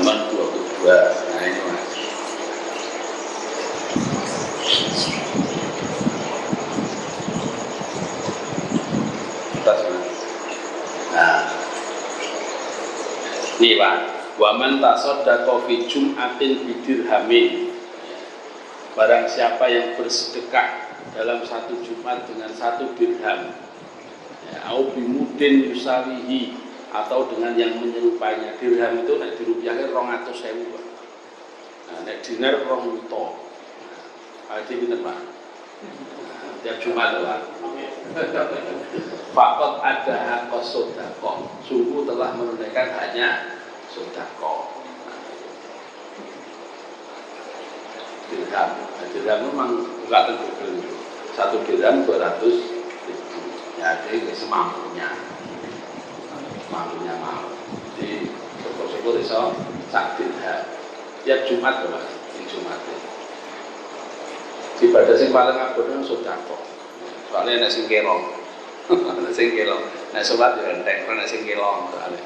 halaman 22. Nah ini Mas. Nah, ini Pak. Wa man tasaddaqa fi jum'atin bidirhamin. Barang siapa yang bersedekah dalam satu Jumat dengan 1 dirham, au bimudin yusawihi, atau dengan yang menyerupainya. Dirham itu nek dirupiahke 200.000, Pak. Nah, nek dinar 2 juta. Nah, itu pinten, Pak? Tiap Jumat, Pak. Faqad ada haqqa sedekah. Sungguh telah menunaikan haknya sedekah. Dirham. Dirham memang enggak tentu. 1 dirham 200.000. Ya, jadi semampunya. Semampunya mau. Jadi syukur-syukur iso sak dirham. Tiap Jumat to, Mas. Di Jumat. Ibadah sing paling abot nang sedekah. Soalnya nek sing kelong. Nek sing kelong. Nek salat yo entek, nek sing kelong soalnya.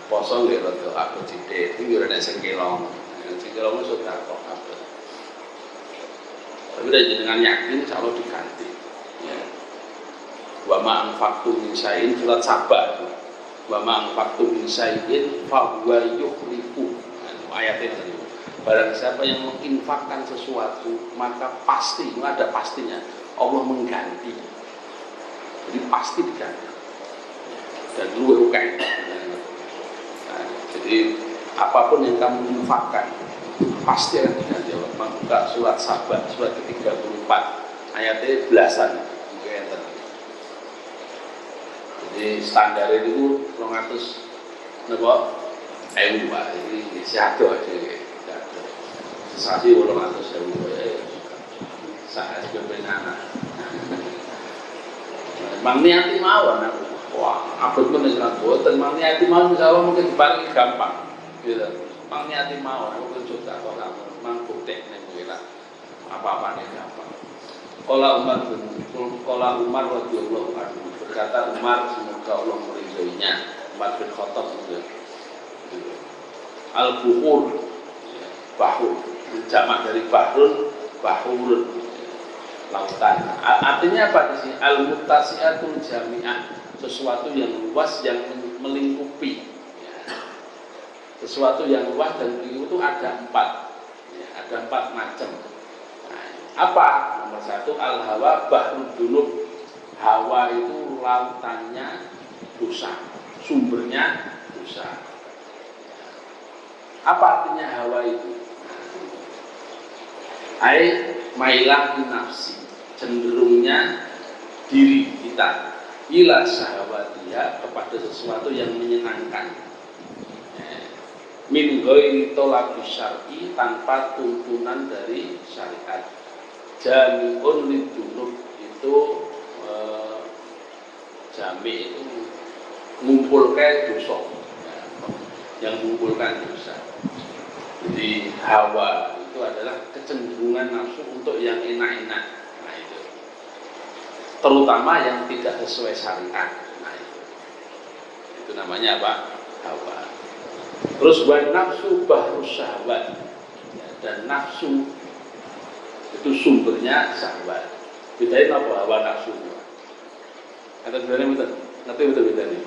Poso nggih rada abot sithik, iki ora nek sing kelong. Sing kelong sedekah abot. Tapi dengan yakin insyaallah diganti. Ya. Wa ma anfaqtum min syai'in, surat Sabah. Wa ma anfaqtum min syai'in fa huwa yukhlifu. Ayat ini. Barang siapa yang menginfakkan sesuatu, maka pasti, ada pastinya Allah mengganti. Jadi pasti diganti. Dan luwih akeh. Nah, jadi apapun yang kamu infakkan pasti akan diganti Allah. Membuka surat Sabah, surat ke-34, ayatnya belasan. Jadi standar itu 200 napa? Ewu, Pak. Ini siado aja. Sesasi 200.000. Saya SPP anak. Mang niati mawon aku. Wah, abot men wis ora boten. Mang niati mawon insyaallah mungkin diparingi gampang. Gitu. Mang niati mawon aku coba kok kamu. Mang buktekne kuwi lah. Apa-apane gampang. Qala Umar radhiyallahu anhu, berkata Umar, semoga Allah meridhoinya, Umar bin Khattab itu. Al-buhur, bahur, jamak dari bahrun, bahurun, lautan. Artinya apa di sini? Al-muttasi'atul jami'ah, sesuatu yang luas yang melingkupi. Sesuatu yang luas dan melingkupi itu ada 4. Ada 4 macam. Apa? Nomor 1, al-hawa bahrul dunub. Hawa itu lautannya dosa, sumbernya dosa. Apa artinya hawa itu? Ai mailah nafsi, cenderungnya diri kita ila syahwatiha, kepada sesuatu yang menyenangkan. Min ghairi tolabi syar'i, tanpa tuntunan dari syariat. Jami'un lidunub, itu jami itu mengumpulkan dosa, yang mengumpulkan dosa. Jadi hawa itu adalah kecenderungan nafsu untuk yang enak-enak. Nah itu, terutama yang tidak sesuai syariat. Nah itu namanya apa? Hawa. Terus wa nafsu bahrus syahwat, dan nafsu itu sumbernya syahwat. Bedain apa hawa nafsu? Kata bedanya betul, ngerti betul bedanya.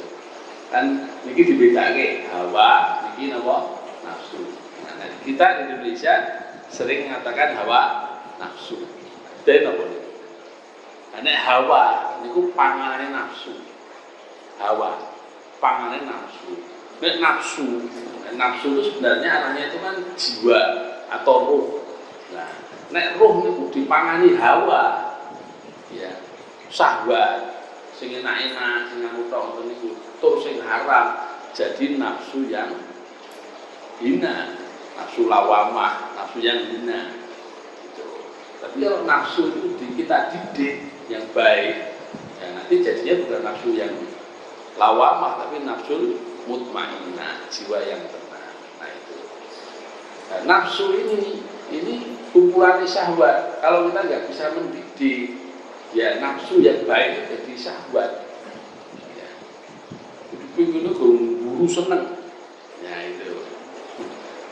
Kan niki dibedake hawa, niki napa? Nafsu. Nah, kita di Indonesia sering mengatakan hawa nafsu. Bedain apa? Karena hawa niku panganane nafsu. Hawa panganane nafsu. Nek nafsu itu sebenarnya arahnya itu kan jiwa atau ruh. Nah, nek ruh niku dipangani hawa, ya, syahwat, sing enak-enak, sing anu tok niku, tur sing haram, jadi nafsu yang hina, nafsu lawamah, nafsu yang hina. Gitu. Tapi kalau nafsu itu kita didik yang baik, ya nanti jadinya bukan nafsu yang lawamah, tapi nafsu mutmainnah, jiwa yang tenang. Nah itu. Nah, nafsu ini kumpulan syahwat. Kalau kita nggak bisa mendidik, ya nafsu yang baik jadi syahwat. Ya. Itu guru seneng. Ya itu.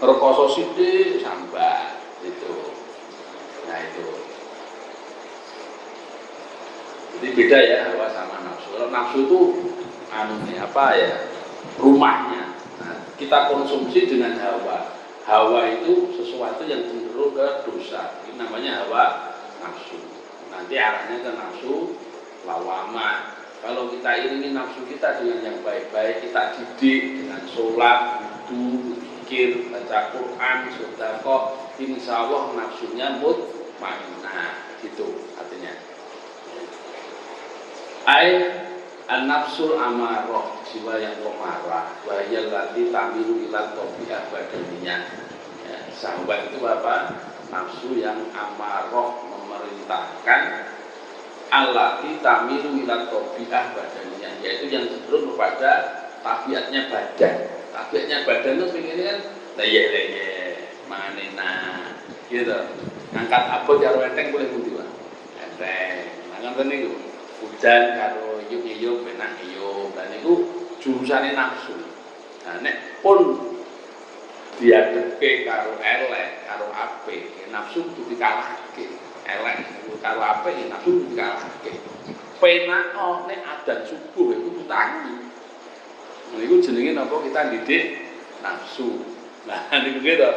rekoso sithik sambat itu. Nah itu. Jadi beda ya hawa sama nafsu. Kalau nafsu itu apa ya? Rumahnya. Nah, kita konsumsi dengan hawa. Hawa itu sesuatu yang cenderung ke dosa. Ini namanya hawa nafsu. Nanti arahnya ke nafsu lawamah. Kalau kita iringi nafsu kita dengan yang baik-baik, kita didik dengan sholat, wudu, zikir, baca Quran, sedekah, insya Allah nafsunya mutmainnah. Gitu artinya. An-nafsul amarah, jiwa yang pemarah, wahiyal lati tamilu ila tabi'ah badaniyah. Ya, syahwat itu apa? Nafsu yang amarah, memerintahkan, allati tamilu ila tabi'ah badaniyah, yaitu yang cenderung kepada tabiatnya badan. Tabiatnya badan itu pengennya kan leye-leye, manena, gitu. Ngangkat abot karo enteng boleh pundi wae. Enteng. Nah ngoten niku. Hujan karo yuk benak yuk, dan itu jurusane nafsu. Nah nek pun diadepe karo elek karo apik, nafsu kudu dikalahke. Elek karo apik nafsu kudu dikalahke. Penak nek adzan subuh iku tangi. Nah iku jenenge napa kita didik nafsu. Nah niku gitu.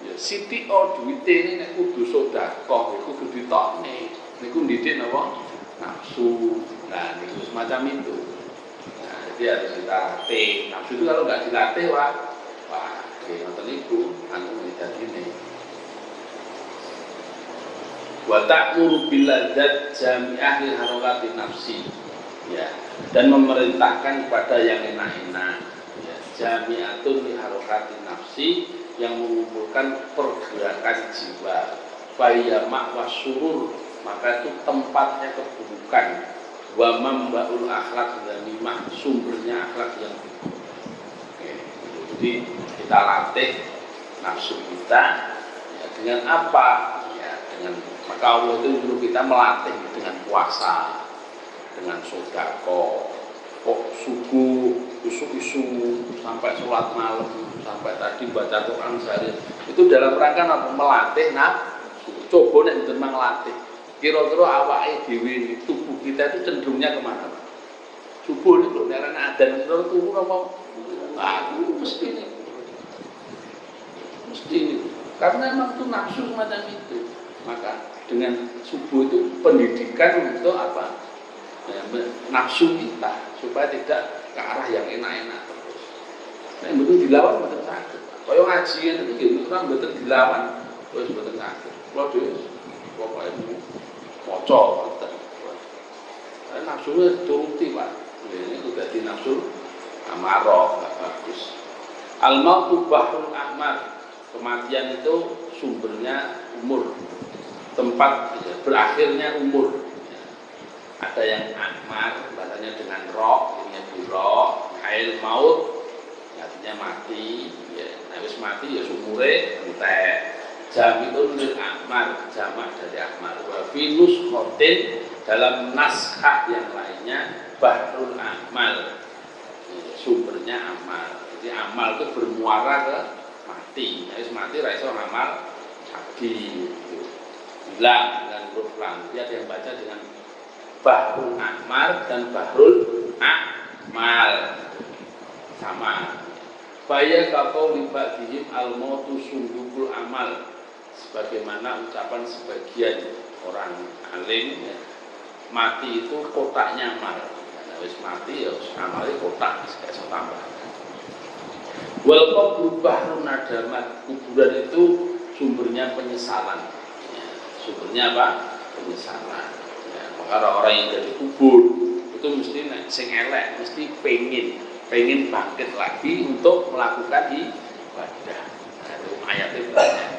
Ya sithik duwite nek kudu sedekah iku kudu ditokne. Niku didik napa? Nafsu. Nah itu semacam itu. Nah jadi harus dilatih. Nafsu itu kalau nggak dilatih wah nonton itu anu jadi ini. Wa ta'muru bil ladzat jami'ah lil harakati nafsi. Ya, dan memerintahkan kepada yang enak-enak. Ya, jami'atun lil harakati nafsi, yang mengumpulkan pergerakan jiwa. Fa ya ma'wa surur, maka itu tempatnya keburukan. Wa mambaul akhlak dzamimah, sumbernya akhlak yang buruk. Oke, jadi kita latih nafsu kita ya, dengan apa? Ya, dengan maka Allah itu nyuruh kita melatih dengan puasa, dengan sedekah, kok subuh, isu-isu sampai sholat malam, sampai tadi baca Quran sehari. Itu dalam rangka apa? Melatih nafsu. Coba nek mboten melatih. Kira-kira awake dhewe tubuh kita itu cenderungnya kemana? Subuh itu nek ana adzan terus tubuh apa? Aku mesti ini. Karena memang itu nafsu semacam itu. Maka dengan subuh itu pendidikan untuk apa? Ya, nafsu kita supaya tidak ke arah yang enak-enak terus. Nek mboten dilawan mboten sakit. Kaya ngajian itu nggih ora mboten dilawan wis mboten sakit. Kulo dhewe pokoke maca ngoten. Nafsunya turuti Pak. Ini udah di nafsu amarah, nggak bagus. Al-mautu bahrul ahmar, kematian itu sumbernya umur, tempat ya, berakhirnya umur. Ya. Ada yang ahmar, bahasanya dengan roh, ini buruk, ail maut, artinya mati. Ya, habis mati ya sumure entek. Jamitun lil ahmar, jamak dari ahmar. Wa finus khotin, dalam naskah yang lainnya bahrul amal, sumbernya amal. Jadi amal itu bermuara ke mati. Habis mati ra iso ngamal lagi. Hilang dengan huruf lam. Dia ada yang baca dengan bahrul amal dan bahrul amal sama. Faya kaqau libadihim al-mautu sundukul amal, sebagaimana ucapan sebagian orang alim ya, mati itu kotaknya amal. Nah, wis mati ya amalnya kotak, gak iso tambah. Wal qabru bahrun nadamat, kuburan itu sumbernya penyesalan. Ya, sumbernya apa? Penyesalan. Ya, maka orang-orang yang jadi kubur itu mesti sing elek, mesti pengen bangkit lagi untuk melakukan ibadah. Nah, itu ayatnya banyak.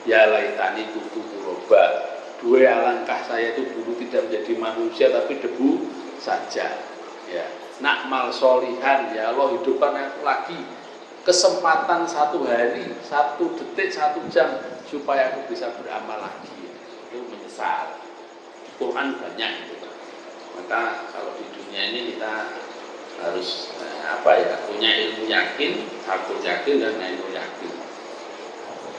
Ya laitani kuntu turaba, dua alangkah saya itu dulu tidak menjadi manusia tapi debu saja. Ya, nakmal solihan, ya Allah hidupkan aku lagi kesempatan satu hari, 1 detik, 1 jam supaya aku bisa beramal lagi. Itu menyesal. Quran banyak itu. Maka kalau di dunia ini kita harus punya ilmu yakin, takut yakin dan ilmu yakin.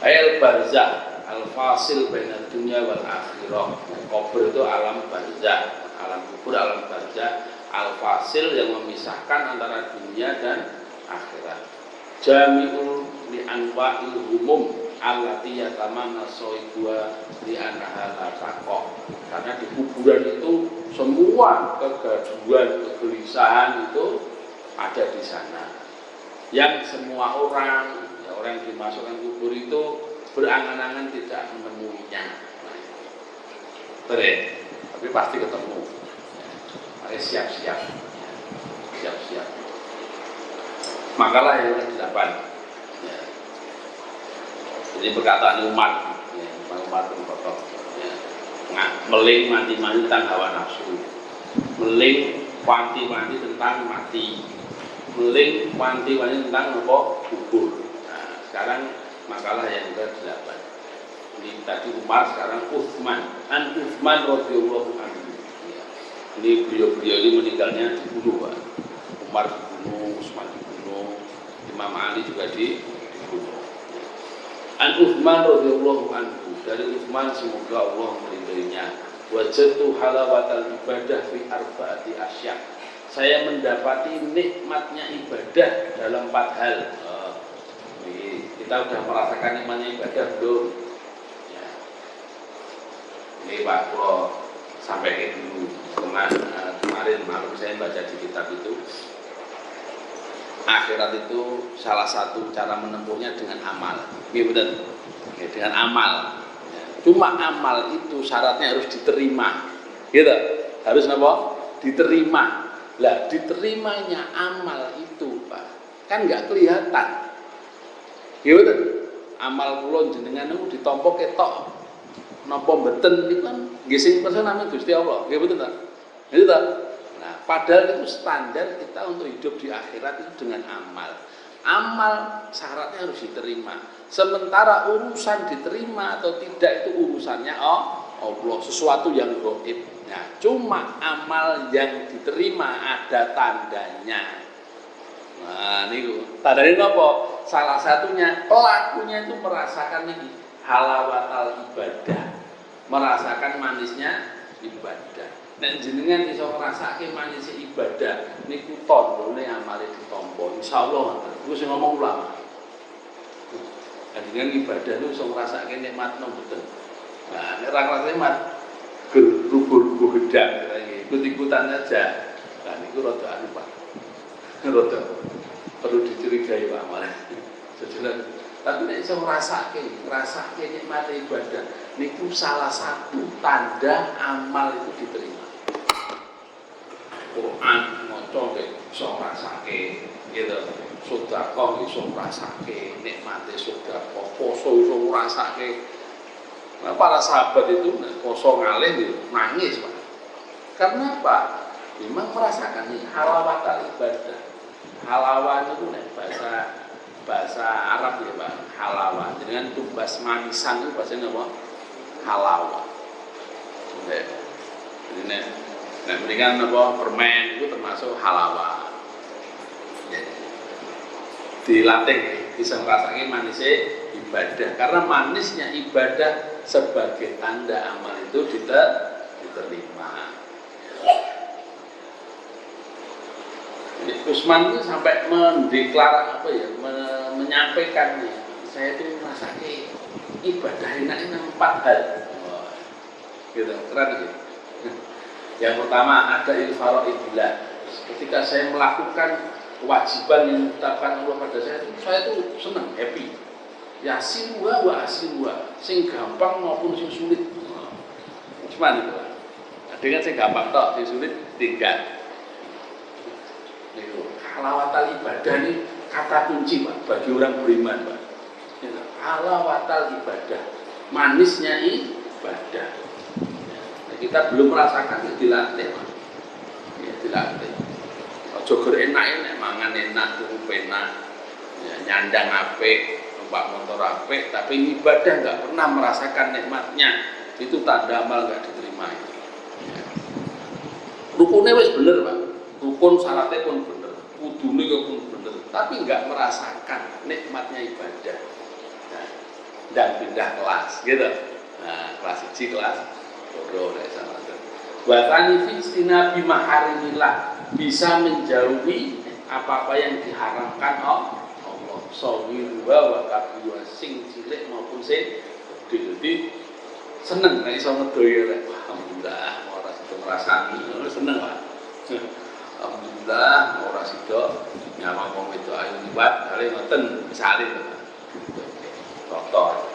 Ayat barzah al-fasil bainad dunya wal akhirah. Kubur itu alam barzah, alam kubur, alam barzah, al-fasil yang memisahkan antara dunia dan akhirat. Jami'ul li anwa'il humum allati yatamanna sahibuha li annaha la taqwa. Karena di kuburan itu semua kegaduhan, kegelisahan itu ada di sana. Yang semua orang yang dimasukkan kubur itu berangan-angan tidak menemuinya. Tapi pasti ketemu. Maka siap-siap. Makalah yang ke-8. Ya. Ini perkataan Umar. Ya, Umar bin Khattab. Ya. Meling mati-mati tentang hawa nafsu. Meling wanti-wanti tentang mati. Meling wanti-wanti tentang apa? Kubur. Nah, sekarang makalah yang ke-8. Ini tadi Umar, sekarang Utsman. Utsman radhiyallahu anhu. Ya. Ini beliau-beliau ini meninggalnya dibunuh, Pak. Umar dibunuh, Utsman dibunuh, Imam Ali juga dibunuh. Utsman radhiyallahu anhu, dari Utsman semoga Allah meridainya. Wajadtu halawatal ibadah fi arba'ati asya. Saya mendapati nikmatnya ibadah dalam 4 hal. Kita sudah merasakan nikmatnya ibadah belum? Ya. Ini Pak Puro sampaikan dulu. Kemarin malam saya baca di kitab itu, akhirat itu salah satu cara menempuhnya dengan amal. Iya benar. Ya, dengan amal. Ya. Cuma amal itu syaratnya harus diterima. Gitu. Harus apa? Diterima. Lah, diterimanya amal itu, Pak, kan nggak kelihatan. Iya benar. Amal kula jenengan niku ditampa ketok. Napa mboten niku kan nggih sing pirsa namung Gusti Allah. Nggih betul ta? Gitu ta? Nah, padahal itu standar kita untuk hidup di akhirat itu dengan amal. Amal syaratnya harus diterima. Sementara urusan diterima atau tidak itu urusannya Allah, sesuatu yang gaib. Nah, cuma amal yang diterima ada tandanya. Nah, niku tandanya apa? Salah satunya pelakunya itu merasakan ini halawatal ibadah, merasakan manisnya ibadah. Nek jenengan iso ngrasake manisnya ibadah, niku tandane amale ditampa. Insyaallah ngoten. Iku sing ngomong ulama. Jenengan ibadah itu iso ngrasake nikmat mboten. Nah, nek ora ngrasake nikmat rubuh-rubuh gedang ikut-ikutan aja. Nah, niku rada anu Pak. Rada perlu dicurigai Pak malah. Sejelas. Tapi nek iso ngrasake nikmat ibadah, niku salah satu tanda amal itu diterima. Quran maca iso ngrasake, gitu. Sedekah iso ngrasake, nikmate sedekah, poso iso ngrasake. Nah, para sahabat itu poso ngalih nangis, Pak. Karena apa? Memang merasakan ini halawatal ibadah. Halawan itu nek bahasa Arab ya Pak, halawa. Dengan tumbas manisan itu bahasanya apa? Halawa. Jadi nek berikan apa permen itu termasuk halawa. Jadi dilatih bisa merasakan manisnya ibadah. Karena manisnya ibadah sebagai tanda amal itu diterima. Utsman itu sampai mendeklarasi apa ya, menyampaikan saya itu merasakan ibadah enaknya 4 hal. Gitu, keren gitu. Yang pertama ada ilfaraidillah. Ketika saya melakukan kewajiban yang ditetapkan Allah pada saya itu senang, happy. Yasiruha wa asiruha, sing gampang maupun sing sulit. Cuman itu. Dengan sing gampang tok, sing sulit tinggal. Halawatal ibadah ini kata kunci Pak bagi orang beriman Pak. Halawatal ibadah, manisnya ibadah. Nah, kita belum merasakan, dilatih Pak. Ya, dilatih. Joger enak mangan enak, tuku enak, ya, nyandang apik, numpak motor apik, tapi ibadah nggak pernah merasakan nikmatnya. Itu tanda amal nggak diterima. Ya. Rukunnya wis bener Pak, rukun syaratnya pun bener. Kudune kok pun bener, tapi enggak merasakan nikmatnya ibadah. Nah, dan pindah kelas gitu. Nah, kelas 1 kelas loro nek sama. Wa tani fistina bimaharimillah, bisa menjauhi apa-apa yang diharamkan Allah. Sawiru wa kabira, sing cilik maupun sing gede. Jadi seneng nek iso ngedoyo rek. Alhamdulillah ora sida ngrasani, seneng Pak. Alhamdulillah ora sida nyama wong wedok ayu liwat, kali ngoten salin. Contoh.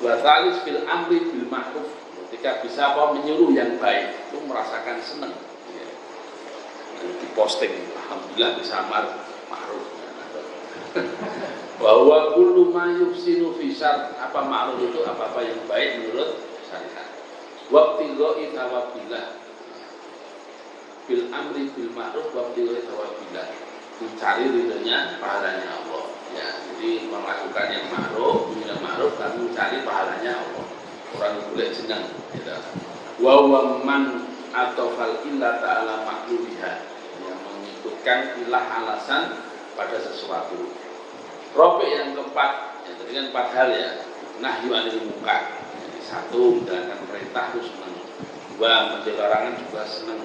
Wa talis fil amri bil ma'ruf, ketika bisa menyuruh yang baik, itu merasakan senang. Ya. Di posting, alhamdulillah bisa ma'ruf. Bahwa kullu ma yufsinu fi syar, apa ma'ruf itu apa-apa yang baik menurut syariat. Waqtillahi thawabillah. Bil amri bil ma'ruf waqtillahi thawabillah. Mencari ridhonya, pahalanya Allah. Ya, jadi melakukan yang ma'ruf, dan mencari pahalanya Allah. Orang boleh senang gitu. Wa man atau fal illa ta'ala maklubiha, yang mengikutkan ilah alasan pada sesuatu. Robe yang keempat, yang tadi kan 4 hal ya. Nahyu anil munkar. Jadi 1, menjalankan perintah itu senang. 2, menjaga larangan juga senang.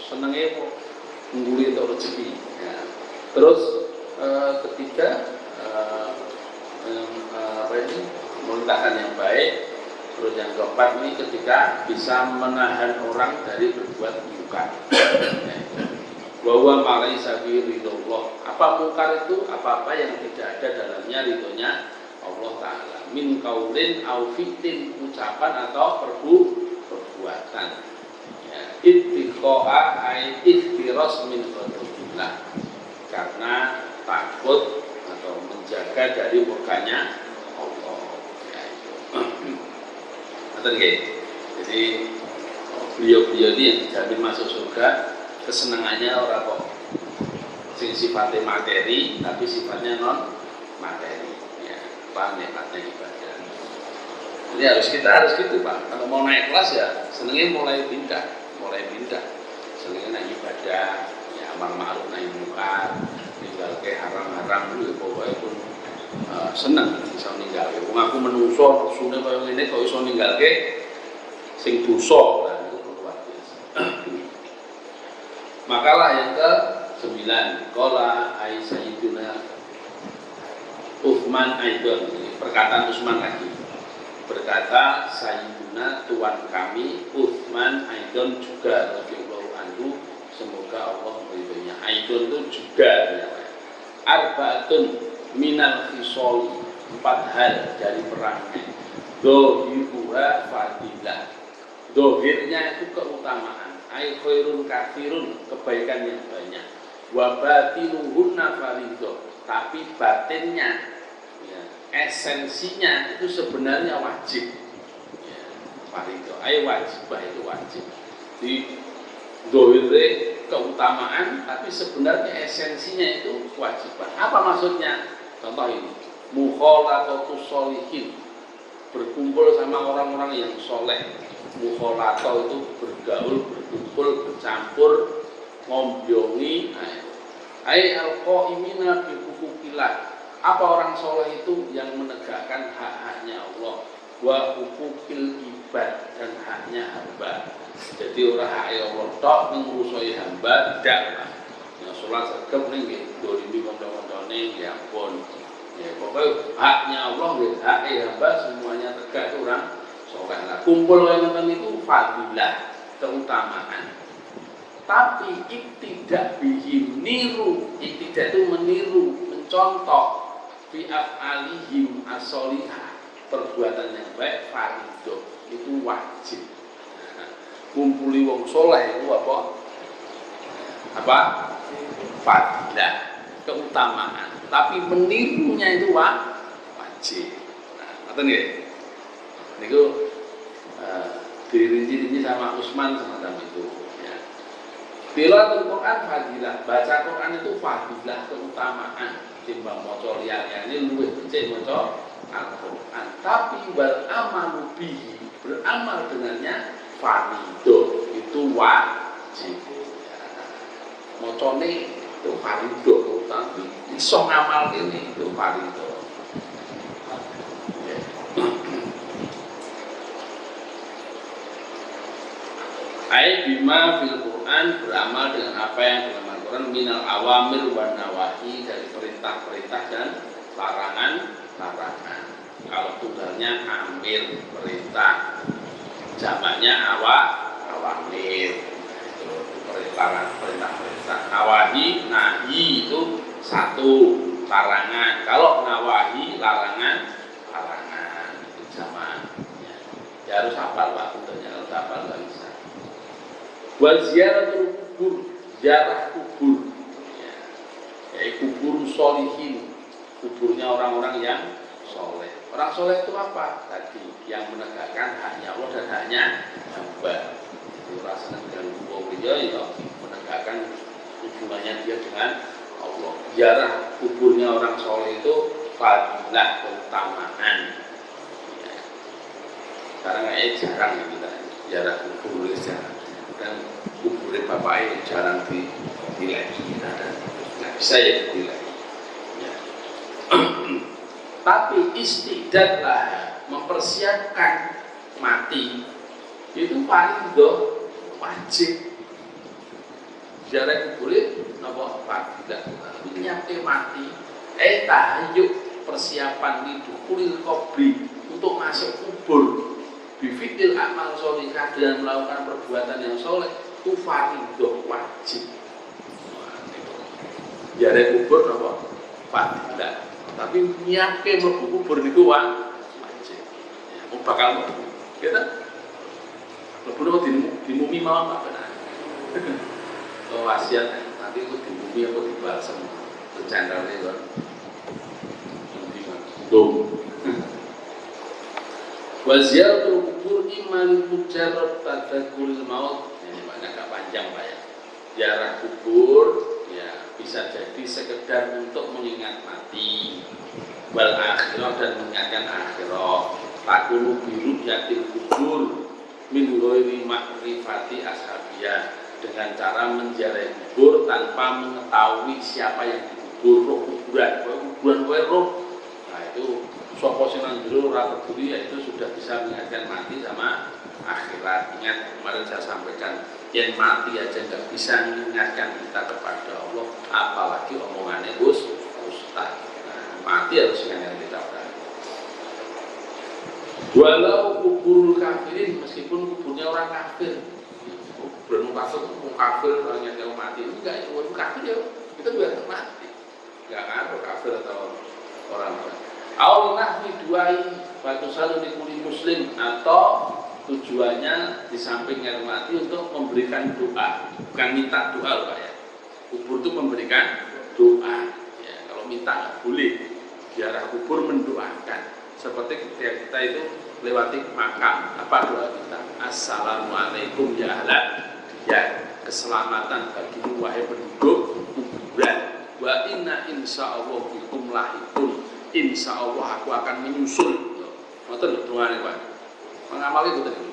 Senengnya kok mengguli untuk rezeki. Ya. Terus ketiga, memerintahkan yang baik. Terus yang keempat ini ketika bisa menahan orang dari berbuat munkar. Bahwa malai sabi ridhollah. Apa munkar itu? Apa-apa yang tidak ada dalamnya ridhonya Allah Ta'ala. Min kaulin au fi'lin, ucapan atau perbuatan. Ya. Ittiqa'a ay ihtiras min ghadabillah, karena takut atau menjaga dari murkanya Allah. Ya, itu. Jadi beliau-beliau ini yang dijamin masuk surga, kesenangannya orang kok sing sifatnya materi, tapi sifatnya non materi. Ya, apa nikmatnya ibadah. Jadi harus gitu Pak. Kalau mau naik kelas ya senengnya mulai pindah. Senengnya naik ibadah, ya amal ma'ruf naik munkar, tinggal ke haram-haram dulu, pokoknya pun seneng bisa ninggal. Wong aku menungso sune kaya ngene kok iso ninggalke sing dosa, nah itu luar biasa. Makalah yang ke-9, qala ai sayyiduna Utsman Aidon, perkataan Utsman lagi. Berkata sayyiduna tuan kami Utsman Aidon juga radhiyallahu anhu, semoga Allah meridhoinya. Aidon itu juga ya. Arbaatun minal khisoli, 4 hal dari perangnya. Dohiruha fadilah, dohirnya itu keutamaan. Ay khairun kathirun, kebaikan yang banyak. Wabatinuhunna faridoh, tapi batinnya, ya, esensinya itu sebenarnya wajib. Ya, faridoh, ay wajibah itu wajib. Di dohirnya keutamaan, tapi sebenarnya esensinya itu kewajiban. Apa maksudnya? Contoh ini, mukhalatatus sholihin, berkumpul sama orang-orang yang soleh. Mukhalato itu bergaul, berkumpul, bercampur, ngombyongi. Ai alqaimina bi hukukillah. Apa orang soleh itu? Yang menegakkan hak-haknya Allah, wa hukukil ibad, dan haknya hamba. Jadi orang hak Allah tok ngurusoi hamba tidak. Yang sholat sergap nih dolimi kondo-kondone ya ampun. Ya pokoknya haknya Allah, haknya hamba semuanya tegak itu orang soleh lah. Kumpul yang itu fadilah, keutamaan. Tapi iktidak bihim, niru. Iktidak itu meniru, mencontoh fi af'alihim as-sholihah, perbuatan yang baik, fardhu, itu wajib. Kumpuli wong soleh itu apa? Fadilah, keutamaan. Tapi menirunya itu wajib. Nah, ngerti nggih? Niku dirinci-rinci sama Utsman semacam itu. Ya. Tilawatul Quran fadilah, baca Quran itu fadilah, keutamaan. Timbang maca liyane luwih becik maca Al-Quran. Tapi wal amalu bihi, beramal dengannya fardhu, itu wajib. Macane itu fardhu, tapi iso ngamal ini itu fardhu. Ai bima fil Quran, beramal dengan apa yang dalam Al-Quran, minal awamir wan nawahi, dari perintah-perintah dan larangan-larangan. Kalau tunggalnya amir, perintah, jamaknya awamir, itu perintah-perintah. Nawahi, nahi itu satu, larangan. Kalau nawahi, larangan, itu jamak. Ya harus hafal Pak, tentunya harus hafal, nggak bisa. Wa ziyaratul kubur, ziarah kubur, yaitu kubur solihin, kuburnya orang-orang yang soleh. Orang soleh itu apa? Tadi yang menegakkan haknya Allah dan haknya hamba. Itu rasanya dengan hukum dia itu menegakkan hubungannya dia dengan Allah. Ziarah kuburnya orang soleh itu fadilah, keutamaan. Ya. Sekarang kayaknya jarang ya kita ziarah kubur, jarang. Dan kuburin bapaknya jarang dinilai kita, dan nggak bisa ya dinilai ya. Tapi istidadlah, mempersiapkan mati itu paling wajib. Ziarah kuburin apa fadilah, menyiapkan mati tahayyuk, persiapan lidukul qabri, untuk masuk kubur, bifitil amal sholihah, dengan melakukan perbuatan yang soleh, itu fardhu wajib. Ziarah kubur apa? Fadilah. Tapi nyiapke mlebu kubur niku wajib. Ya, bakal mlebu. Kita mlebu niku dimumi mawon apa benar. Oh, wasiat nanti itu dimumi apa dibalsem. Bercandane kok. Dong. Waziaratul kubur iman mujarrad tadzakuril maut. Ini maknanya agak panjang Pak ya. Ziarah kubur ya bisa jadi sekedar untuk mengingat mati, wal akhirah, dan mengingatkan akhirat. Takunu biru yakin kubur min ghairi makrifati ashabiyah, dengan cara menziarahi kubur tanpa mengetahui siapa yang dikubur. Roh kuburan roh. Nah itu sapa sing nang jero ora peduli, yaitu sudah bisa mengingatkan mati sama akhirat. Ingat kemarin saya sampaikan, yang mati aja nggak bisa mengingatkan kita kepada Allah, apalagi omongannya Ustaz. Nah, mati harus mengingatkan kita. Walau kubur kafirin, meskipun kuburnya orang kafir, kuburan kafir, orang yang mati itu enggak, itu kafir ya, kita juga mati, nggak ngaruh kafir atau orang kafir. Awalnya diduai batu salu di kulit muslim, atau tujuannya di samping air mati untuk memberikan doa, bukan minta doa loh Pak ya. Kubur itu memberikan doa ya, kalau minta nggak boleh. Ziarah kubur mendoakan, seperti ketika kita itu lewati makam, apa doa kita? Assalamualaikum ya ahlan ya, keselamatan bagimu wahai penduduk kuburan, wa inna insyaallah bikum lahikun, insyaallah aku akan menyusul. Ngoten doane Pak. Mengamal itu tadi.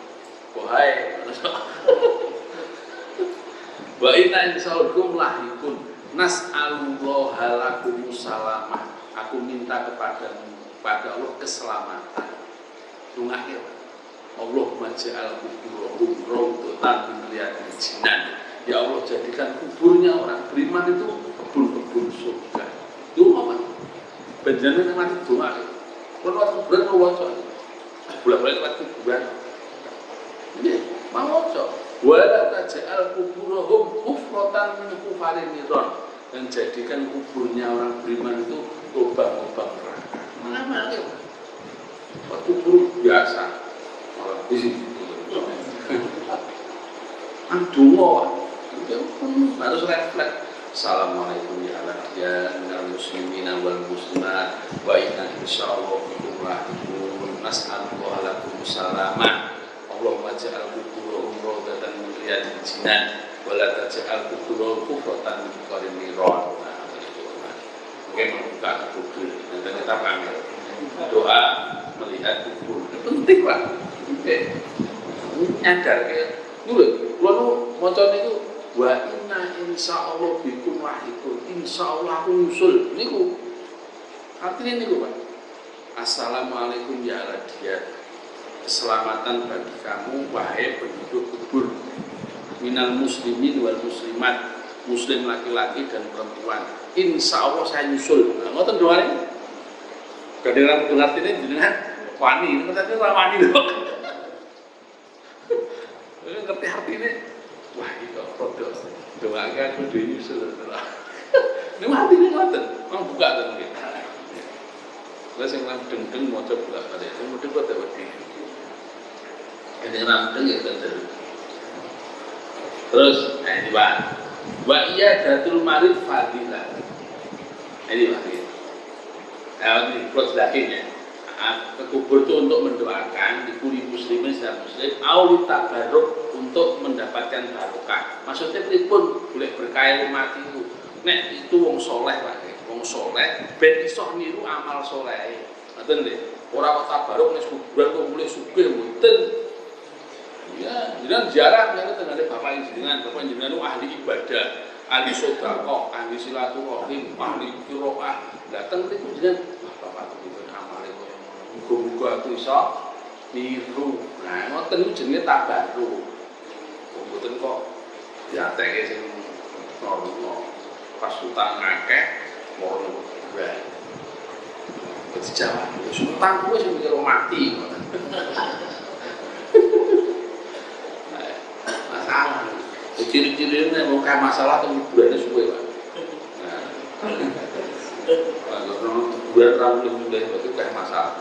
Wahai wa inna insyaallah lahikun nas'alullaha lakum salamah, aku minta kepada Allah keselamatan. Dungake Allah maj'al kuburahum rawdatan min riyadil jinan. Ya Allah, jadikan kuburnya orang beriman itu kebun-kebun surga. Doa Pak. Benjamin mati doa. Kalau waktu kuburan mau waca. Bolak-balik waktu kuburan. Ini mau waca. Wala taj'al kuburahum kufratan min kufarin niron. Dan jadikan kuburnya orang beriman itu lubang-lubang neraka. Mana ya? Kubur biasa. Malah di sini. Andungo. Harus refleks. Assalamualaikum ya minal muslimina wal muslimat wa inna insyaallah bikum lahikun nas'alullaha lakum salamah. Allahumma ja'al kuburahum rawdatan min riyadil jinan wa la taj'al kuburahum kufratan min qarin niron. Nah, itu mungkin membuka kubur. Nanti kita panggil doa melihat kubur. Penting Pak. Nyadar ya. Dulu maca niku wa inna insyaallah bikum lahikun, insyaallah aku nyusul niku. Artinya niku Pak. Assalamualaikum ya radiyat, keselamatan bagi kamu wahai penduduk kubur. minal muslimin wal muslimat, muslim laki-laki dan perempuan. Insya Allah saya nyusul. Nah, ngoten doanya. Kadang-kadang dengar ini jenengan wani, ini tadi wani loh. Ngerti artinya? Wah, itu produk. Doakan aku nyusul. Ini artinya ngoten. Mang buka kan mungkin. Terus yang nang deng-deng maca buka kali. Yang mudeng kok tak wedi. Kadang nang ya kan. Terus, ini Pak. Wa iya datul marid fadilah. Ini Pak. Ini plus lagi ya. Kekubur itu untuk mendoakan dikuli muslimin dan muslim aulit tabaruk untuk mendapatkan barokah. Maksudnya pun boleh berkah mati itu. Nek itu wong soleh Pak. Wong soleh ben iso niru amal soleh. Ngoten lho. Ora kok tabaruk nek kuburan kok mulih sugih mboten. Ya, jenengan ziarah menawi tengene bapak jenengan itu ahli ibadah, ahli sedekah, ahli silaturahim, ahli qiraah. Dateng mriku jenengan bapak itu amale koyo ngono. Muga-muga aku iso niru. Nah, ngoten niku jenenge tabaruk. Mboten kok diateke sing normal. Pas utang akeh moro kuburan. Dijawab, utang kuwi sing mikir mati. Masalah. Ciri-cirinya mau kayak masalah atau kuburannya suwe Pak. Nah, kalau kuburan ramu sudah itu kayak masalah.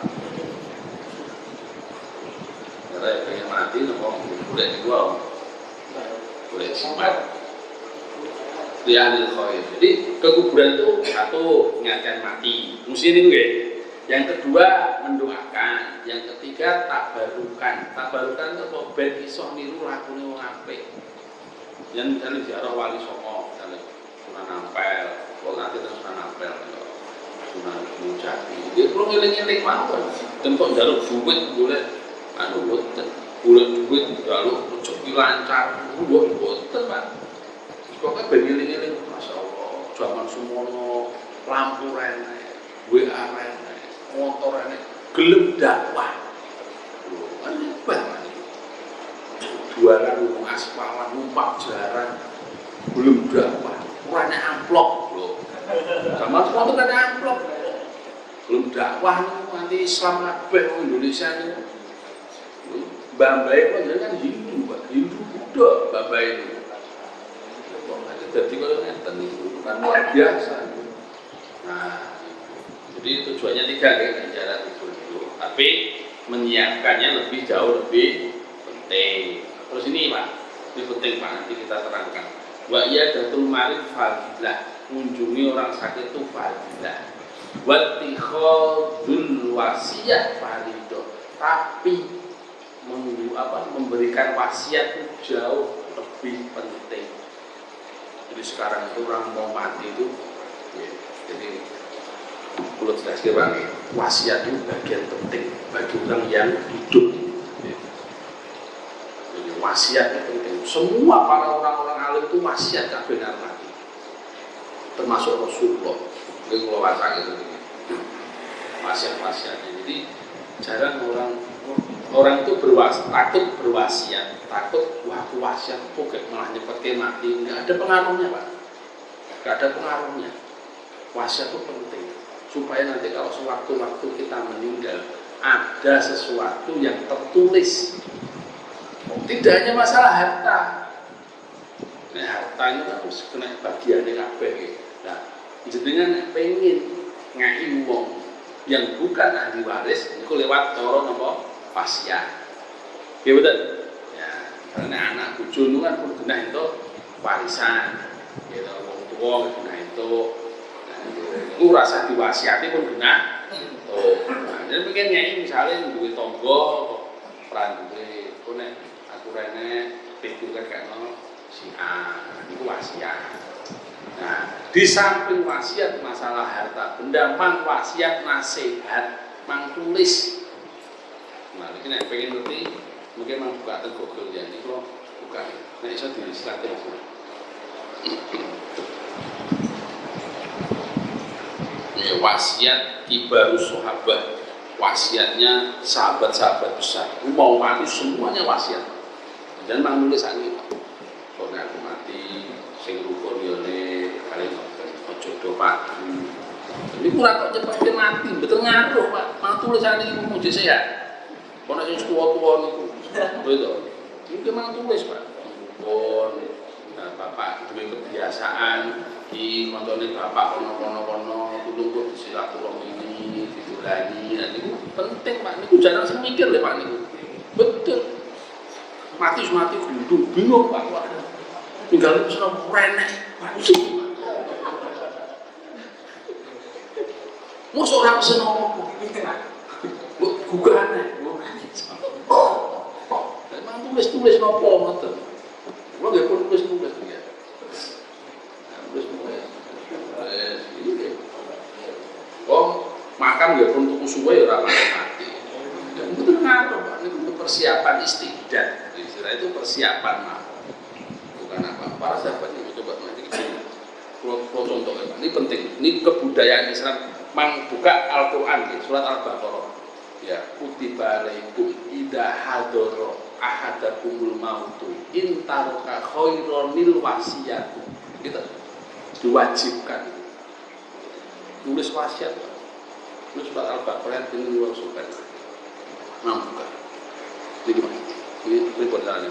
Karena yang pengen mati, nopo kuburan dijual, kuburan simpan. Lianil khoir. Jadi ke kuburan itu satu mengingatkan mati, musim itu ya. Yang kedua mendoakan, yang ketiga tabarukan. Tabarukan itu kok ben iso niru lakune wong apik. Yang misalnya ziarah wali songo, misalnya Sunan Ampel, kok nanti terus Sunan Ampel, Sunan Gunung Jati. Dia perlu ngiling-ngiling mawon. Dan kok njaluk duit boleh, boten, boleh duit njaluk rezeki lancar, boten Pak. Pokoknya ben ngiling-ngiling, masya Allah, zaman semono lampu rene, WA rene. Motor ini gelem dakwah. Kan hebat. Jualan rumah aspalan, numpak jaran, belum dakwah. Kurangnya amplop loh. Sama semua itu kan amplop. Belum dakwah nanti Islam kabeh Indonesia ini. Bambai kok kan Hindu, Pak. Hindu Buddha Bambai itu. Jadi kalau ngeten itu kan luar biasa. Nah, jadi tujuannya tiga kan jalan itu, tapi menyiapkannya lebih jauh lebih penting. Terus ini Pak, ini penting Pak, nanti kita terangkan. Wa iya datul marid fadilah, mengunjungi orang sakit itu fadilah. Wa tikhadul wasiyah fadilah, tapi memberikan wasiat itu jauh lebih penting. Jadi sekarang itu orang mau mati itu, ya, jadi perlu jelaskan Pak, wasiat itu bagian penting bagi orang yang hidup. Jadi wasiat itu penting. Semua para orang-orang alim itu wasiat kabeh mati. Termasuk Rasulullah. Ini kalau wasiat itu wasiat-wasiatnya. Jadi jarang orang itu takut berwasiat, takut wah aku wasiat kok malah nyepetke mati. Nggak ada pengaruhnya Pak. Nggak ada pengaruhnya. Wasiat itu penting. Supaya nanti kalau sewaktu-waktu kita meninggal ada sesuatu yang tertulis. Tidak hanya masalah harta. Nah, harta itu kan harus kena bagiannya kabeh. Nah, jenengan pengen ngai wong yang bukan ahli waris itu lewat cara napa wasiat. Ya betul. Ya, karena anak bojo itu kan pun kena itu warisan. Ya, wong tua kena itu itu rasa diwasiati pun kena. Nah, jadi mungkin nyai misalnya duit tonggo peran duit, aku rene pintu kakek si A, itu wasiat. Nah, di samping wasiat masalah harta benda, mang wasiat nasihat, mang tulis. Nah, ini pengen ngerti, mungkin mang buka Google ya, ini kalau buka, nah bisa disilatin. Wasiat kibarus sahabat, wasiatnya sahabat-sahabat besar. Mau mati semuanya wasiat. Dan mang nulis ini, Pak. Ini kurang kok cepet mati, betul ngaruh Pak. Mana tulisan ini mau sehat. Kalau yang tua-tua itu, betul. Ini memang tulis Pak. Bapak demi kebiasaan di kontone bapak kono kudu silaturahmi ini ditulani. Nah itu penting Pak. Niku jarang semikir lho Pak niku. Betul. Mati kudu bingung Pak. Tinggal itu senang renek. Mosok ora pesen apa. Gugane. Memang tulis napa ngoten. Kulo nggih pun tulis ya. Tulis. Oh, makan nggih pun tuku suwe ora mati. Dan itu ngaruh Pak, itu persiapan istiqdat. Istilah itu persiapan Pak. Bukan apa. Para sahabat ini coba nanti kalau contoh Pak, ini penting. Ini kebudayaan Islam membuka Al-Qur'an di surat Al-Baqarah. Ya, kutiba alaikum idza hadara ahadakumul mautu in taraka khaironil wasiyatu. Gitu. Diwajibkan nulis wasiat. Nulis surat Al-Baqarah ini diwajibkan. Mampu. Ini gimana? Ini report caranya.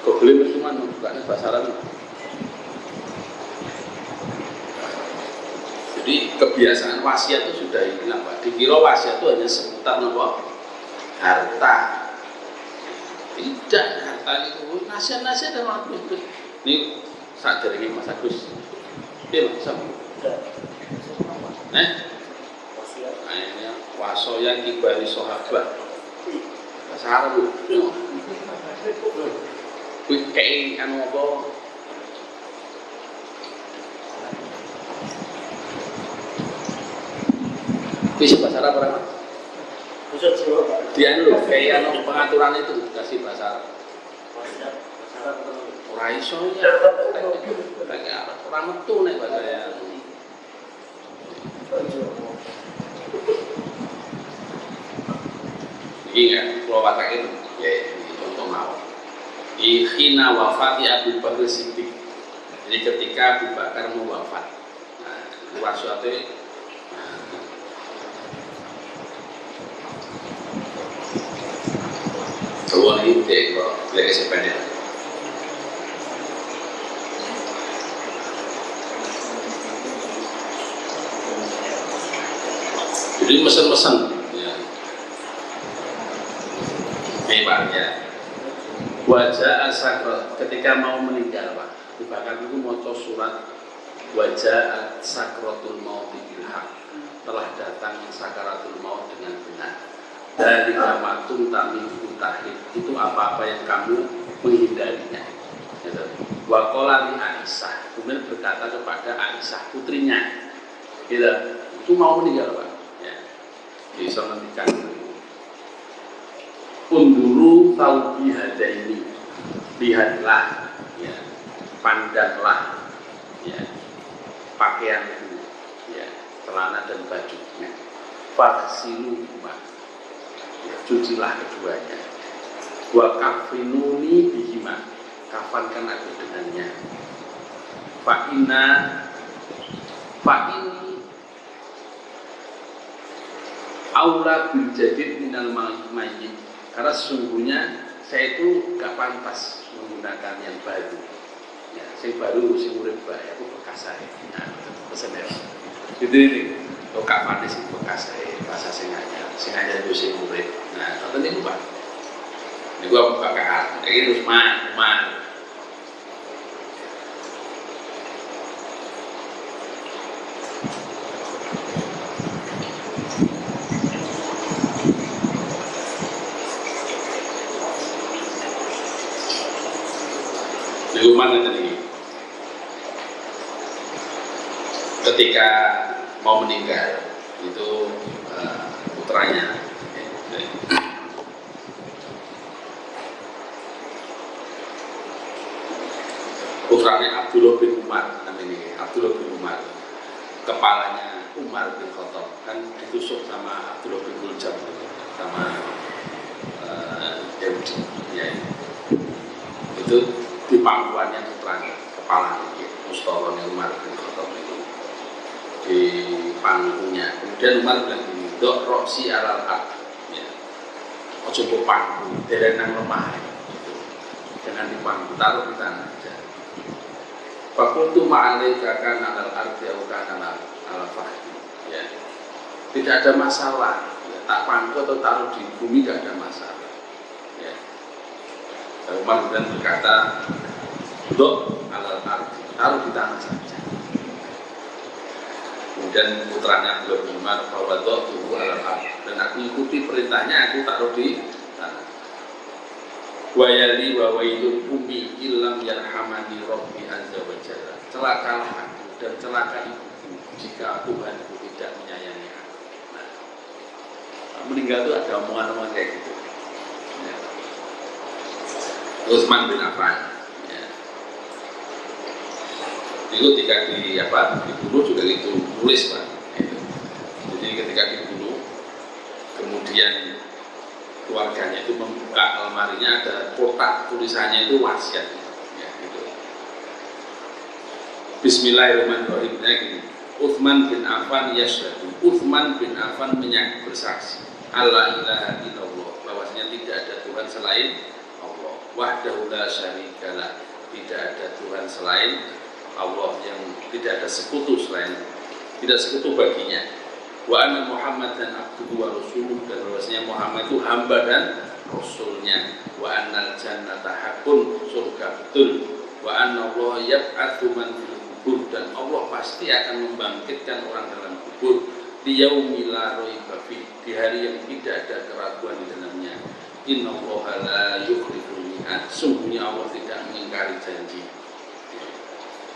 Kok beli mesti mana? Bukannya bahasa Arab. Jadi kebiasaan wasiat itu sudah hilang Pak. Dikira wasiat itu hanya seputar apa? Harta. Tidak, harta itu nasihat-nasihat dan waktu. Ini saat jaringan Mas Agus. Iya Mas Sam. Akhirnya wasoya kibari sahabat. Bahasa Arab lho. Kuwi kayak anu apa? Bisa bahasa Arab berapa? Bisa jawab Pak. Dia anu kayak anu pengaturan itu kasih bahasa Arab. Bahasa Arab Ora iso ya. Kayak ora metu nek bahasa ya. Iki kan kalau watakin ya ini contoh mawon. Ikhina wafati Abu Bakar Siddiq. Jadi ketika Abu Bakar mau wafat. Nah, wasiate Tuan ini kok lek sepeda. Jadi mesen-mesen ya. Hebatnya. Wajah sakrat ketika mau meninggal Pak. Dibakar itu maca surat wajah sakratul maut bil haq. Telah datang sakaratul maut dengan benar. Dari kamatun tamin tahid itu apa-apa yang kamu menghindarinya. Wakola li Aisyah, kemudian berkata kepada Aisyah putrinya, itu mau meninggal Pak. Ya. Bisa menghentikan. Unduru taubi hadaini, lihatlah, ya, pandanglah, ya, pakaianku, ya, celana dan bajunya. Faksilu rumah. Ya, cucilah keduanya. Wa kafinuni bihima, kafankan aku dengannya. Fa ini aula bil jadid minal mayyit, karena sesungguhnya saya itu gak pantas menggunakan yang baru. Ya, saya baru sing urip bae aku bekas saya. Nah, pesen ya. Jadi kok kapan sih bekas saya bahasa sing aja itu sing urip. Nah, contoh niku Pak. Niku aku bakal iki terus man. Niku mana tadi? Ketika mau meninggal itu putranya Abdullah bin Umar namanya Abdullah bin Umar, kepalanya Umar bin Khattab kan ditusuk sama Abdullah bin Muljam sama Yahudi ya. Itu di pangkuannya putranya kepalanya Mustafa bin Umar pangkunya. Kemudian Umar bilang gini, dok roksi alal ard, ya. Ojo mbok pangku, derenang lemah, gitu. Jangan dipangku, taruh di tanah aja. Fakultu ma'alaika kana alal ardi au kana alal fahdi, ya. Tidak ada masalah, ya. Tak pangku atau taruh di bumi tidak ada masalah, ya. Umar kemudian berkata, dok alal ardi, taruh di tanah saja. Kemudian putranya beliau Umar bahwa tubuh alam dan aku ikuti perintahnya, aku taruh di tanah. Wayali wa wailul bumi illam yarhamani rabbi azza wa jalla. Celakalah aku dan celaka ibuku jika Tuhanku tidak menyayangi aku. Nah, meninggal itu ada omongan-omongan kayak gitu. Ya. Utsman bin Affan. Itu ketika dibunuh juga itu tulis Pak. Itu. Jadi ketika dibunuh, kemudian keluarganya itu membuka almarinya, ada kotak tulisannya itu wasiat. Ya, gitu. Bismillahirrahmanirrahim. Gini, Utsman bin Affan yashhadu. Utsman bin Affan bersaksi, alla ilaha illallah, bahwasanya tidak ada Tuhan selain Allah. Wahdahu la syarikalah, tidak ada Tuhan selain Allah, yang tidak ada sekutu selain, tidak sekutu baginya. Wa anna Muhammadan abduhu wa rasuluh, dan bahwasanya Muhammad itu hamba dan rasulnya. Wa annal jannata haqqun, surga betul. Wa anna Allah yab'atsu man fil kubur, dan Allah pasti akan membangkitkan orang dalam kubur. Di yaumil la raiba fi, di hari yang tidak ada keraguan di dalamnya. Innallaha la yukhliful mi'ad, sungguhnya Allah tidak mengingkari janji.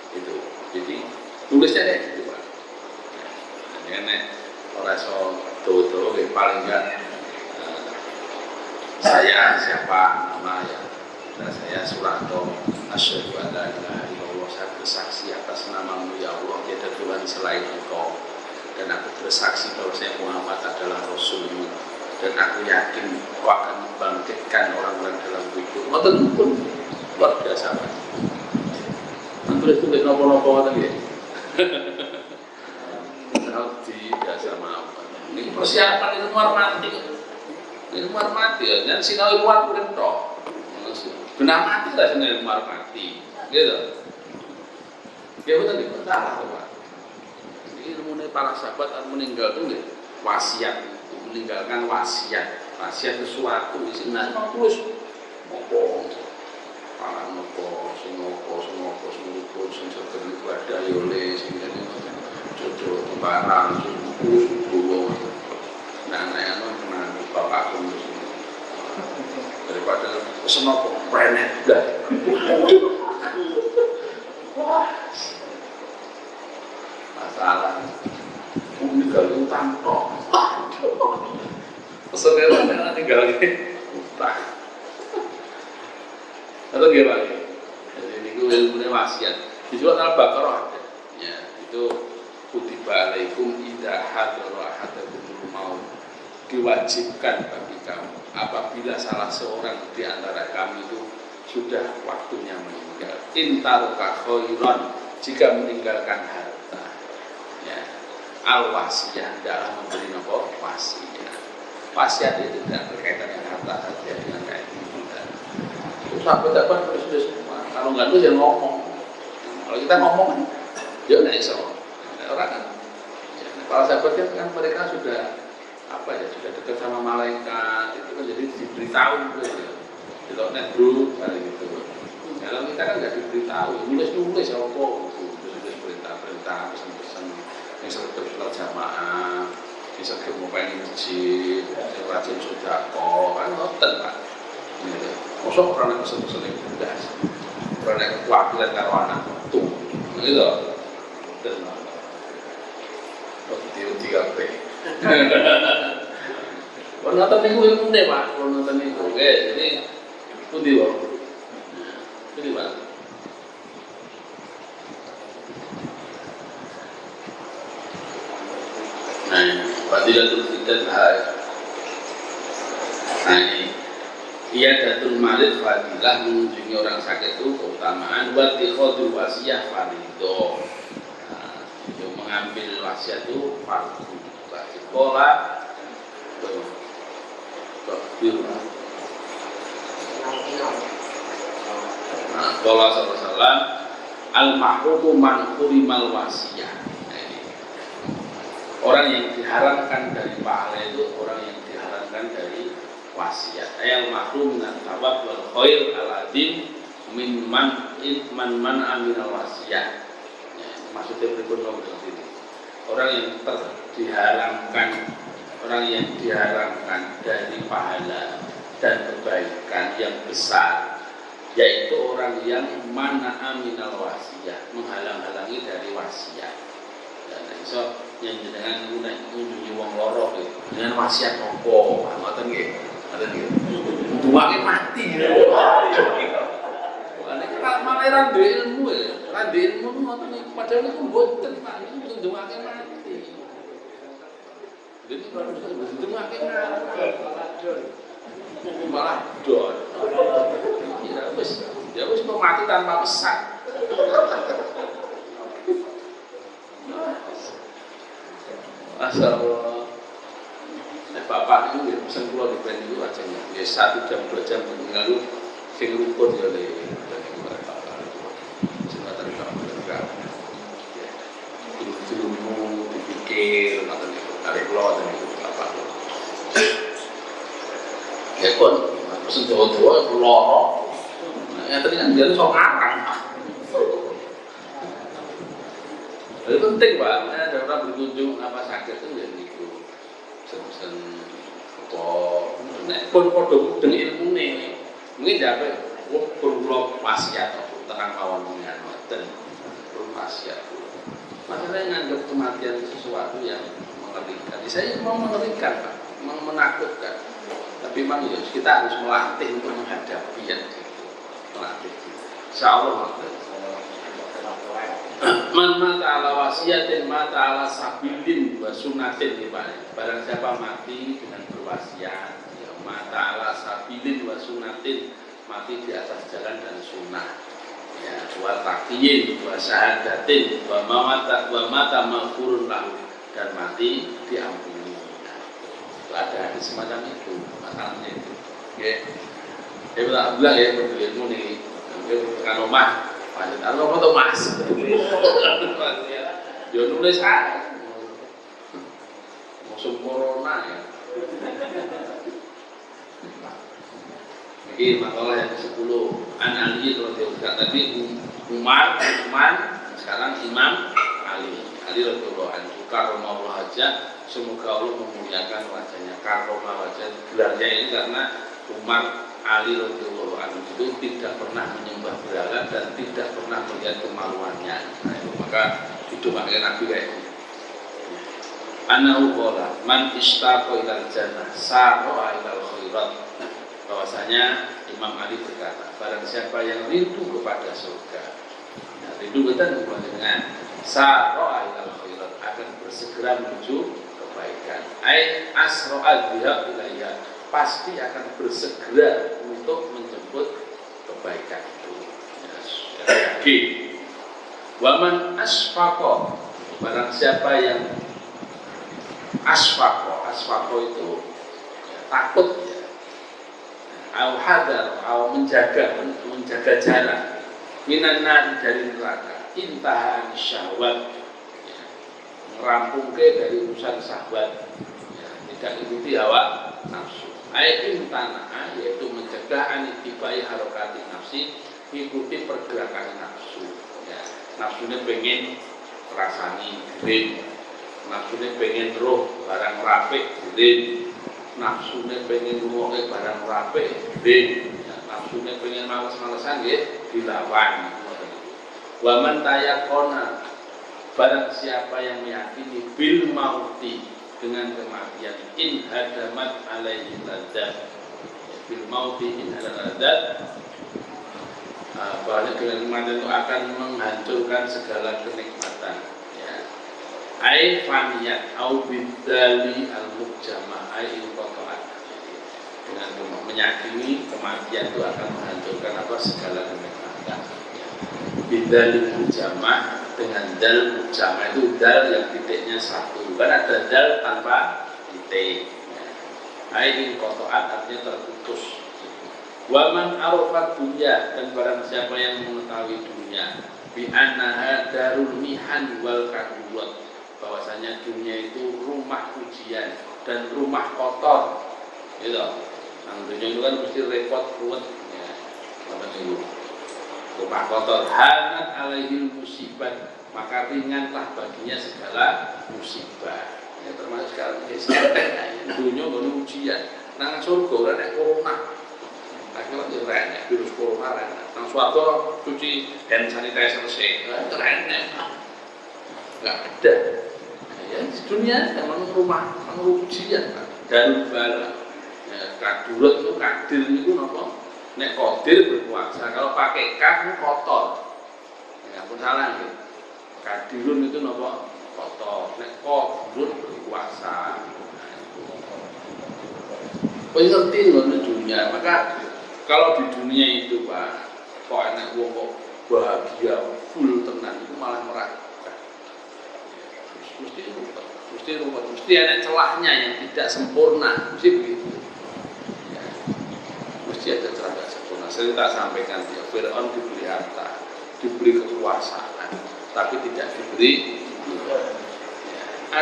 Itu, jadi tulisnya kayak gitu Pak. Ini orang so tahu paling enggak saya siapa nama ya, nah, saya Suranto, asyhadu an la ilaha illallah, saya bersaksi atas namamu ya Allah, tiada Tuhan selain Engkau, dan aku bersaksi bahwa saya Muhammad adalah Rasulmu, dan aku yakin Kau akan membangkitkan orang-orang dalam kubur. Ngoten pun luar biasa Pak. Tulis nopo-nopo tadi. Saudi biasa maaf. Ini persiapan itu luar mati. Ini luar mati ya. Dan sinau luar pun toh. Benar mati lah sinau luar mati. Gitu. Ya betul nih, salah Pak. Ini ilmu para sahabat atau meninggal itu nggih wasiat, meninggalkan wasiat. Wasiat sesuatu di sini nah tulis opo. Parang nopo, sing seger ibadah ya oleh sing dene jodoh barang sing kuwo. Nah, nek ana tenan bapakku daripada pesen nopo prenet dah. Masalah meninggal utang tok. Pesennya tinggal utang. Atau gimana? Jadi itu ilmunya wasiat. Di surat Al-Baqarah ada. Ya, itu kutiba alaikum idza hadara ahadakumul maut. Diwajibkan bagi kamu apabila salah seorang di antara kami itu sudah waktunya meninggal. Intaroka khairan, jika meninggalkan harta. Ya. Al-wasiyah dalam memberi nopo wasiat. Wasiat itu tidak berkaitan dengan harta saja, dengan kayak sahabat-sahabat sudah semua. Kalau nggak tuh jangan ngomong. Kalau kita ngomong, ya nggak iso. Orang kan, ya, para sahabat kan mereka sudah apa ya, sudah dekat sama malaikat. Itu kan jadi diberitahu gitu ya. Di net bro, kali gitu. Kalau kita kan nggak diberitahu, nulis apa tulis perintah-perintah, pesan-pesan, yang serta sholat jamaah, yang serta mau pengen masjid, yang rajin sodako, kan ngoten Pak. Mosok orang yang pesen-pesen yang mudah, orang yang kewakilan karo anak itu, gitu. Dan waktu tiga p. Kalau nonton minggu itu deh Pak, kalau nonton minggu, jadi putih Pak, putih Pak. Nah, fadilatul fitnah. Nah ini. Ia datul marid fadilah, mengunjungi orang sakit itu keutamaan. Wa tikhadul wasiyah fardhu. Nah, mengambil wasiat itu fardu wajib. Pola biru. Nah, pola salam al-mahrumu man hurimal wasiyah. Orang yang diharamkan dari pahala itu orang yang diharamkan dari wasiat. Ayat mahrum minan thawab wal khair al-adim min man aminal wasiyah. Ya, maksudnya berikut ini. Orang yang diharamkan dari pahala dan kebaikan yang besar, yaitu orang yang mana aminal wasiyah, menghalang-halangi dari wasiat. Dan iso yang dengan ngunjungi wong loro gitu. Dengan wasiat opo, ngoten nggih. Ngoten nggih. Duwake mati. Nek malah duwe ilmu ya. Ra duwe ilmu ngoten iki padahal niku mboten Pak, niku duwake mati. Jadi duwake mati. Malah don. Ya wis mau mati tanpa pesan. Asal bapak itu ya pesan keluar di band itu aja ya 1 jam 2 jam lalu sing rukun ya le jembatan kamu ilmu dipikir macam itu tarik keluar dan itu apa ya kon pesan Jawa loro yang tadi kan dia sok ngarang. Itu penting Pak, ada orang berkunjung apa sakit itu ya gitu. Pesan nek pun padha mudeng ilmune. Mungkin jape pun kula wasiat tenang mawon ngoten. Pun wasiat. Maksudnya nganggap kematian sesuatu yang mengerikan. Saya mau mengerikan Pak, mau menakutkan. Tapi memang ya kita harus melatih untuk menghadapi yang gitu. Melatih. Insyaallah. Man mata ala wasiatin mata ala sabilin wa sunatin nih Pak. Barang siapa mati dengan berwasiat ya, mata ala sabilin wa sunatin, mati di atas jalan dan sunnah ya, wa taqiyin wa syahadatin wa mata maghfurun lahu, dan mati diampuni. Ada hadis semacam itu masalahnya itu oke. Ya bilang ya ilmu nih kan omah Panjat aku foto mas, ya nulis aja, musuh corona ya. Ini makalah yang ke-10 An Ali radhiyallahu tadi Umar, sekarang Imam Ali radhiyallahu anhu karomahullah aja, semoga Allah memuliakan wajahnya. Karomah wajah gelarnya ini karena Umar Ali radhiyallahu anhu itu tidak pernah menyembah berhala dan tidak pernah melihat kemaluannya. Nah, itu maka didoakan Nabi kayak gitu. Anahu qala man istaqa ilal jannah sa'a ilal khairat. Bahwasanya Imam Ali berkata, barang siapa yang rindu kepada surga. Nah, rindu kita dengan sa'a ilal khairat, akan bersegera menuju kebaikan. Ai asra'a biha ilayya, pasti akan bersegera untuk menjemput kebaikan itu. Yakin. Waman asfaqo, barang siapa yang asfaqo itu ya, takut ya. Au hadar, au menjaga jarak. Minan nar, dari neraka. Intahan syahwat, ya, merampungke dari urusan syahwat. Ya, tidak ikuti hawa nafsu. Ayat tanah yaitu mencegah anitibai harokati nafsi, ikuti pergerakan nafsu ya. Nafsunya pengen rasani green, nafsunya pengen roh barang rapik green, nafsunya pengen rumoke barang rapik green ya. Nafsunya pengen males-malesan ya dilawan. Waman tayakona, barang siapa yang meyakini bil mauti, dengan kematian, in hadamat alaihi ladzat, bil mauti in hadamat ladzat, bahwa dengan kematian itu akan menghancurkan segala kenikmatan ya. Ai faniyat au bidzali al mujama ai inqata'at, dengan meyakini kematian itu akan menghancurkan apa segala kenikmatan ya. Bidal mujamah dengan dal mujamah itu dal yang titiknya satu, kan ada dal tanpa titik. Ain kotoan artinya terputus. Waman arafat dunya, dan barang siapa yang mengetahui dunia bi annaha darul mihan wal kadurat, bahwasanya dunia itu rumah ujian dan rumah kotor, gitu. Nah, dunia itu kan mesti repot ruwet, ya. Apa sih? Rumah kotor, hanat alaihil musibah, maka ringanlah baginya segala musibah. Ya, termasuk sekarang ini dunia itu ujian. Nang surga ora nek corona. Akhirnya ya renek virus corona renek. Nang suatu cuci hand sanitizer sih, renek. Enggak ada. Ya di dunia memang rumah ujian dan bala. Ya, kadurat itu kadir itu napa? Nek qadir berkuasa, kalau pakai kaf itu kotor. Ya pun salah gitu. Kadirun itu napa? Kotor. Nek qadirun berkuasa. Kau ngerti loh dunia, maka kalau di dunia itu Pak, kok enak wong kok bahagia full tenan itu malah meragukan. Mesti ada celahnya yang tidak sempurna, mesti begitu. Ya, mesti ada celah tidak sempurna. Saya tak sampaikan dia, Fir'aun diberi harta, diberi kekuasaan, tapi tidak diberi. Ya,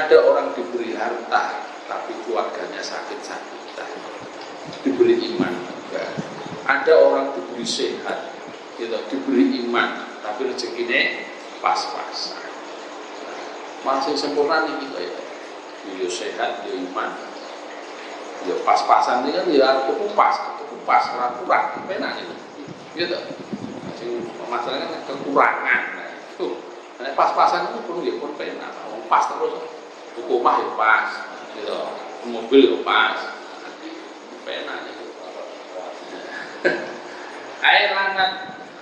ada orang diberi harta, tapi keluarganya sakit-sakitan, diberi iman juga. Ada orang diberi sehat, gitu, diberi iman, tapi rezekinya pas-pasan. Masih sempurna nih kita ya. Dia sehat, dia iman, dia pas-pasan ini kan dia kupas, kurang, penak itu, gitu. Masalahnya kan kekurangan. Nah, pas-pasan itu pun dia pun penak, pas terus, hukumah ya pas, gitu, mobil ya pas, penak itu. Air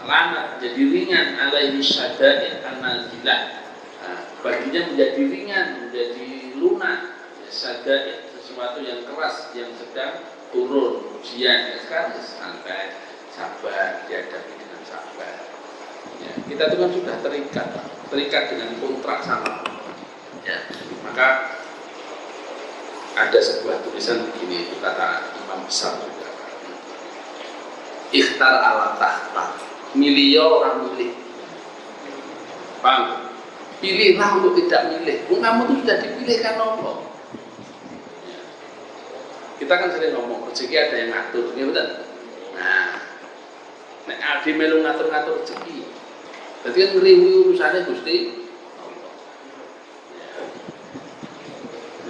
lanat jadi ringan alaihi syada'id an-nazilah. Baginya menjadi ringan, menjadi lunak. Ya, syada'id sesuatu yang keras yang sedang turun ujian. Ya, sekarang santai, sabar, dihadapi dengan sabar. Ya, kita itu kan sudah terikat dengan kontrak sama. Ya, maka ada sebuah tulisan begini, itu kata Imam besar juga. Ikhtar ala tahta, milih orang milih. Bang, pilihlah untuk tidak milih. Kamu itu sudah dipilihkan Allah. Ya. Kita kan sering ngomong rezeki ada yang ngatur, ya betul. Nah, nek adi melu ngatur-ngatur rezeki. Berarti kan ngeriwi urusannya Gusti Allah. Ya.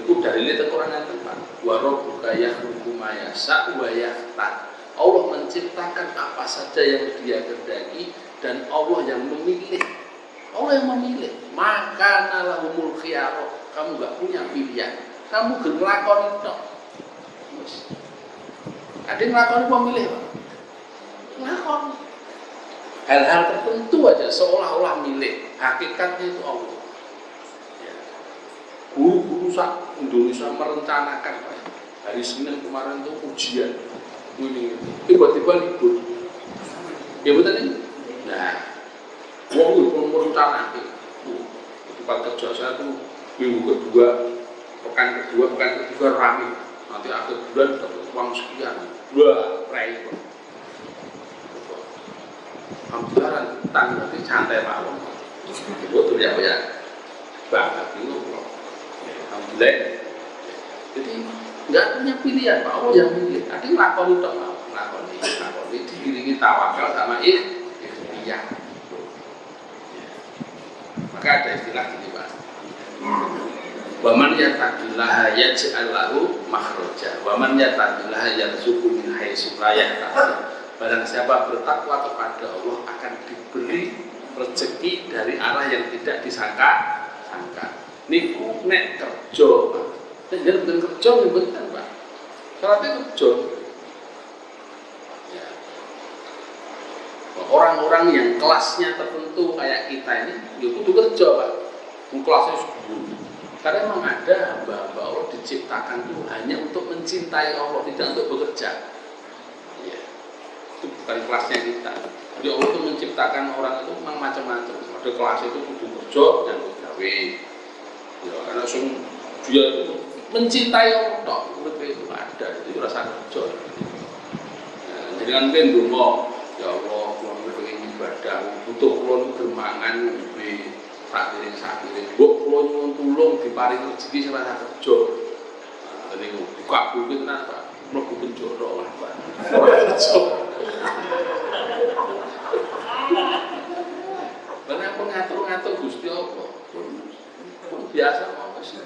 Itu dari lihat kekurangan tempat. Wa rabbuka yakhluqu ma yasha' wa yakhtar. Allah menciptakan apa saja yang dia kehendaki dan Allah yang memilih. Allah yang memilih. Maka nalahumul khiyarah. Kamu gak punya pilihan. Kamu ngelakoni itu. Ada ngelakoni pemilih Pak. Ngelakoni. Hal-hal tertentu aja seolah-olah milih. Hakikatnya itu Allah. Ya. Guru-guru Indonesia merencanakan Pak. Hari Senin kemarin itu ujian. Ini tiba-tiba libur, ya betul ini. Nah, wong itu merencanakan tempat kerja saya tuh minggu kedua, pekan ketiga rame. Nanti akhir bulan dapat uang sekian, dua prai. Alhamdulillah tang nanti santai malam. Betul ya, banget itu. Alhamdulillah. Jadi nggak punya pilihan, Pak Allah yang pilih. Tadi lakoni dong, lakoni diiringi tawakal sama ikhtiar. Maka ada istilah gini Pak. Waman yattaqillaha yaj'al lahu makhraja. Waman yattaqillaha yarzuqhu min haitsu la yahtasib. Barang siapa bertakwa kepada Allah akan diberi rezeki dari arah yang tidak disangka-sangka. Niku nek kerja, Pak. Nek bener kerja bener Pak. Syaratnya kerja. Ya. Orang-orang yang kelasnya tertentu kayak kita ini, ya kudu kerja Pak. Kelasnya segini. Karena memang ada hamba-hamba Allah diciptakan itu hanya untuk mencintai Allah, tidak untuk bekerja. Ya. Itu bukan kelasnya kita. Jadi Allah itu menciptakan orang itu memang macam-macam. Ada kelas itu kudu kerja yang gawe. Ya, karena langsung dia itu mencintai Allah tok, itu ada, itu rasa kerja. Nah, jadi kan mungkin dulu, ya Allah, kalau pengen ibadah, butuh kalau germangan, lebih sakiring, buk kalau nyuwun tulung diparing rezeki rasa kerja. Jadi buka buku itu apa? Mlebu penjara lah, Pak. Karena pengatur-ngatur Gusti Allah pun biasa mau sih.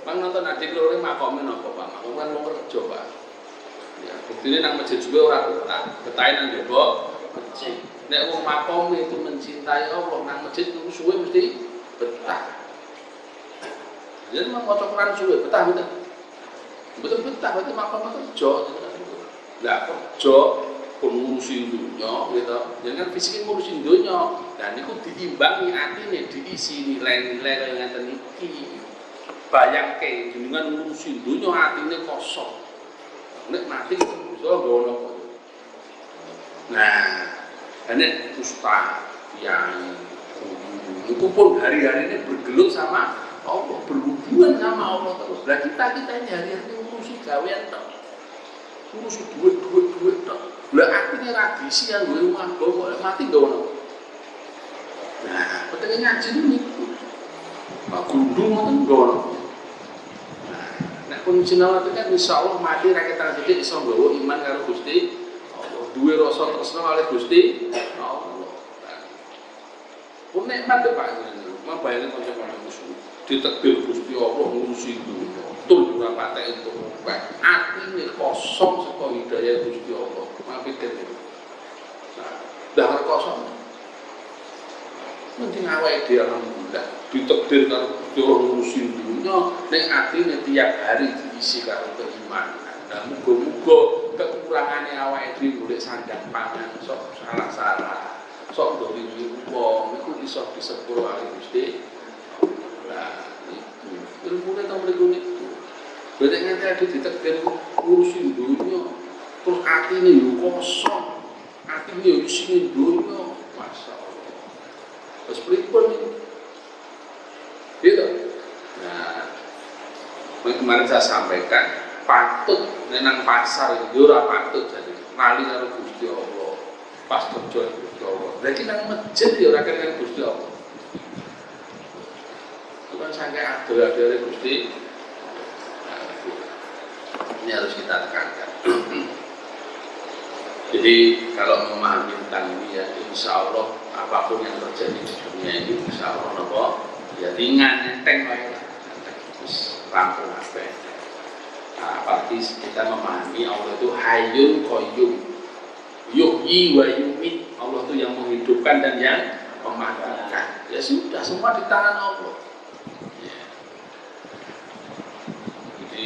Bang nonton adik loro makome napa Pak? Makom kan mau kerja Pak. Ya, buktine nang masjid juga ora betah. Betahe nang jaba masjid. Nek wong makom itu mencintai Allah nang masjid itu suwe mesti betah. Jadi mau maca Quran suwe betah betul. Betul betah berarti makom kerja. Lah kerja pun ngurusin dunia gitu. Jangan fisik ngurusin dunia. Dan itu diimbangi atine diisi nilai-nilai kaya ngeten iki. Bayangke jenengan ngurusin dunia atine kosong. Nek mati iso ngono. Nah, nek ustaz yang itu pun hari-hari ini bergelut sama Allah, berhubungan sama Allah terus. Lah kita ini hari-hari ngurusi gawean tok. Ngurusi duit tok. Lah akhirnya radisi yang gue rumah kok mati gak ono. Nah, pentingnya ngaji niku. Pak gundung ngoten gak ono. Nah, nek pun sinau itu kan insyaallah mati ra ketan sithik iso nggawa iman karo Gusti Allah. Duwe rasa tresna kali Gusti Allah. Pun nikmat to Pak. Mabayane kanca-kanca musuh. Ditegir Gusti Allah ngurusi dunya. Tul ora patek itu. Atine kosong saka hidayah Gusti Allah. Mapikir. Nah, dahar kosong. Penting awake dhewe alhamdulillah ditegir karo Gusti Allah ngurusi dunya, nek atine tiap hari diisi karo keimanan. Nah, muga-muga kekurangane awake dhewe golek sandang pangan sok salah-salah. Sok ndolimi wong iku iso disepuro karo Gusti. Nah, itu ilmune ta mriku niku. Berarti nganti ada ditegir ngurusi dunya, terus atine yo kosong. Atine yo isine dunya. Masyaallah. Terus pripun itu? Gitu. Nah, kemarin saya sampaikan patut nang pasar itu ora patut jadi lali karo Gusti Allah. Pas kerja Gusti Allah. Berarti nang masjid ya ora kena Gusti Allah. Bukan sampai adol-adol Gusti. Nah, ini harus kita tekankan. Jadi kalau memahami tentang ini ya, insya Allah apapun yang terjadi di dunia ini, insya Allah apa? Ya ringan, enteng lah, terus rampung apa? Nah, apalagi kita memahami Allah itu Hayyun Qayyum, Yuhyi wa Yumit. Allah itu yang menghidupkan dan yang mematikan. Ya sudah, semua di tangan Allah. Ya. Jadi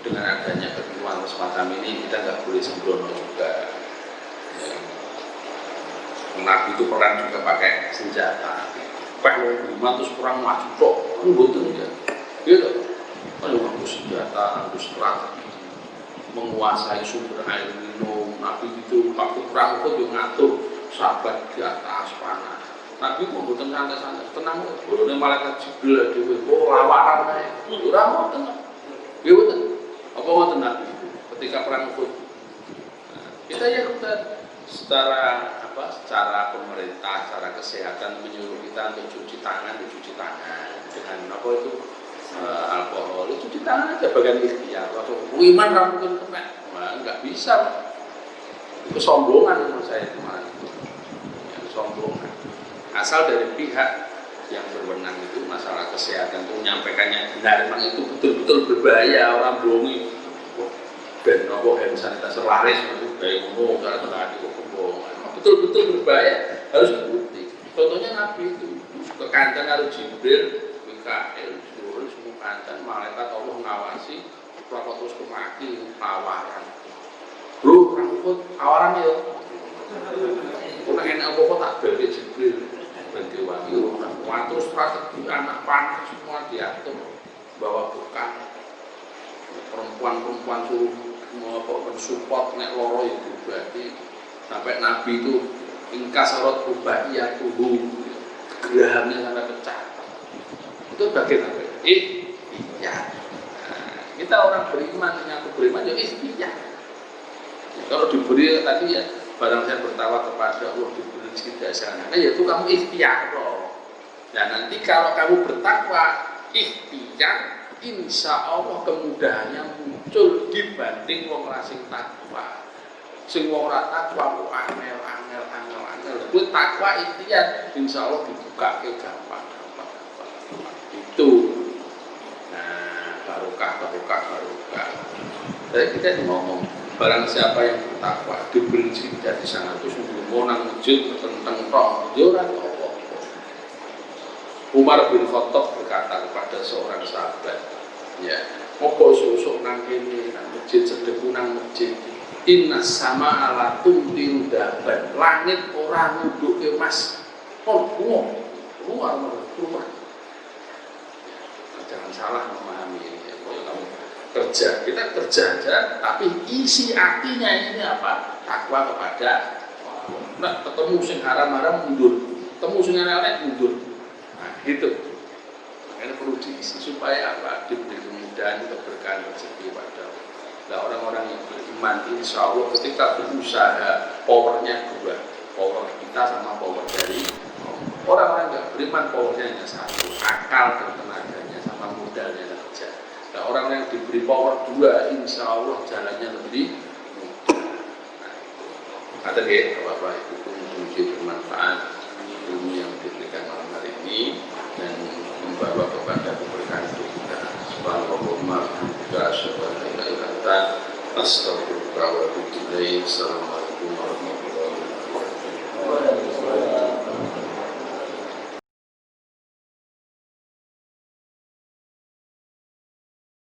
dengan adanya ketentuan semacam ini kita nggak boleh sembrono juga. Nabi itu perang juga pakai senjata. Kalau 500 perang maju kok, betul ya. Gitu. Kalau nganggo senjata, nganggo strategi, menguasai sumber air minum. Nabi itu waktu perang itu juga ngatur sahabat di atas panah. Nabi kok mboten santai-santai, tenang kok. Bolone malaikat Jibril dhewe, oh lawaran ae. Ora ngoten. Nggih mboten. Apa ngoten Nabi ketika perang Uhud. Nah, kita ya kita secara pemerintah, secara kesehatan menyuruh kita untuk cuci tangan dengan apa itu alkohol, cuci tangan aja bagian ikhtiar. Kalau iman nggak mungkin kena, nggak bisa. Itu sombongan menurut saya kemarin itu, ya, sombongan. Asal dari pihak yang berwenang itu masalah kesehatan itu menyampaikannya benar, memang itu betul-betul berbahaya. Orang bohongi dan nopo hand sanitizer laris itu kayak ngomong cara tadi kok kebohongan. Betul-betul berbahaya, harus dibukti. Contohnya Nabi itu ke kancan harus Jibril, Mikael, seluruh semua kancan, malaikat Allah ngawasi, pelaku terus kemaki, tawaran. Bro, rambut, tawaran ya. Kuna enak apa tak beli Jibril, berarti wangi, waktu strategi anak panah semua diatur, bawa bekal, perempuan suruh mau apa mensupport nek loro itu berarti. Sampai Nabi itu ingkasarot rubaiyatuhu, gerahamnya sampai pecah. Itu bagian apa? Ikhtiar. Nah, kita orang beriman, mengaku beriman ya ikhtiar. Kalau diberi tadi ya, barang saya bertawa kepada Allah diberi rezeki dari sana, ya itu kamu ikhtiar loh. Nah nanti kalau kamu bertakwa, ikhtiar, insya Allah kemudahannya muncul dibanding wong sing takwa. Sing wong ora takwa kok angel. Kuwi takwa ikhtiar, insya Allah dibuka ke gampang. Itu. Nah, barokah. Jadi kita ngomong, barang siapa yang bertakwa diberi rezeki dari sana terus mau nang masjid tentang tok, dia ora apa-apa. Umar bin Khattab berkata kepada seorang sahabat, ya, opo susuk nang kene nang masjid sedeku nang masjid. Inna sama ala tumtil daban, langit orang nunduk emas. Keluar. Jangan salah memahami ini. Ya, kalau kamu kerja, kita kerja aja, tapi isi artinya ini apa? Takwa kepada Allah. Nah, ketemu sing haram-haram mundur, ketemu sing elek mundur. Nah, gitu. Makanya perlu diisi supaya apa? Diberi kemudahan keberkahan rezeki pada Allah. Nah, orang-orang yang beriman, insya Allah ketika berusaha, powernya dua, power kita sama power dari orang-orang yang beriman, powernya hanya satu, akal dan tenaganya sama modalnya kerja. Nah, orang yang diberi power dua, insya Allah jalannya lebih mudah. Nah, kata dia, Bapak Ibu, mungkin bermanfaat ilmu yang diberikan malam hari ini dan membawa kepada keberkahan kita. Subhanallah, Assalamualaikum warahmatullahi wabarakatuh.